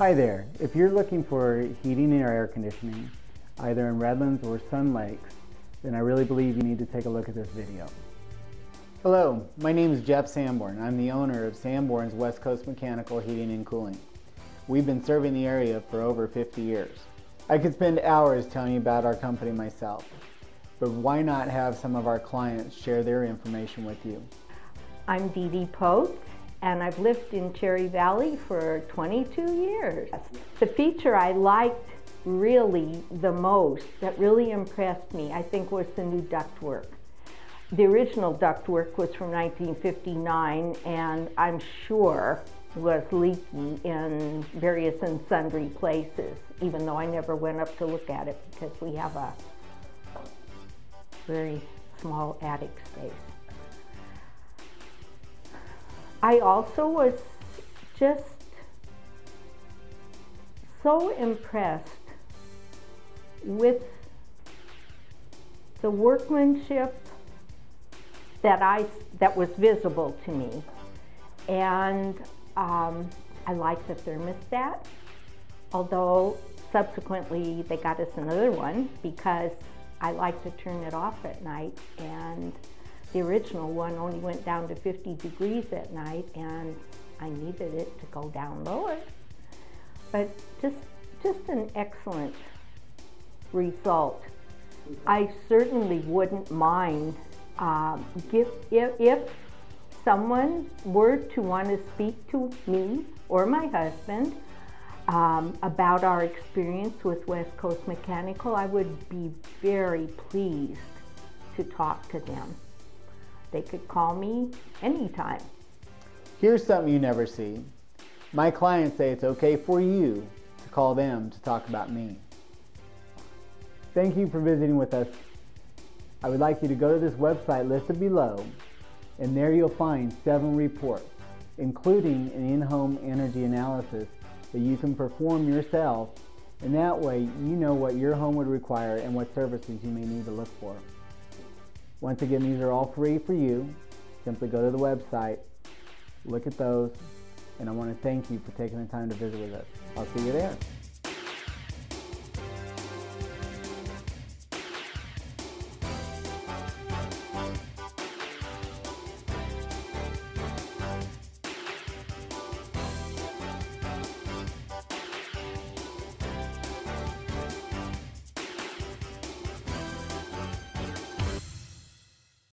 Hi there. If you're looking for heating or air conditioning, either in Redlands or Sun Lakes, then I really believe you need to take a look at this video. Hello, my name is Jeff Sanborn. I'm the owner of Sanborn's West Coast Mechanical Heating and Cooling. We've been serving the area for over 50 years. I could spend hours telling you about our company myself, but why not have some of our clients share their information with you? I'm Dee Dee Pote, and I've lived in Cherry Valley for 22 years. The feature I liked really the most, that really impressed me, I think was the new ductwork. The original ductwork was from 1959, and I'm sure was leaky in various and sundry places, even though I never went up to look at it because we have a very small attic space. I also was just so impressed with the workmanship that was visible to me. And I liked the thermostat, although subsequently they got us another one because I like to turn it off at night, and the original one only went down to 50 degrees at night, and I needed it to go down lower. But just an excellent result. I certainly wouldn't mind if someone were to want to speak to me or my husband about our experience with West Coast Mechanical. I would be very pleased to talk to them. They could call me anytime. Here's something you never see. My clients say it's okay for you to call them to talk about me. Thank you for visiting with us. I would like you to go to this website listed below, and there you'll find 7 reports, including an in-home energy analysis that you can perform yourself, and that way you know what your home would require and what services you may need to look for. Once again, these are all free for you. Simply go to the website, look at those, and I want to thank you for taking the time to visit with us. I'll see you there.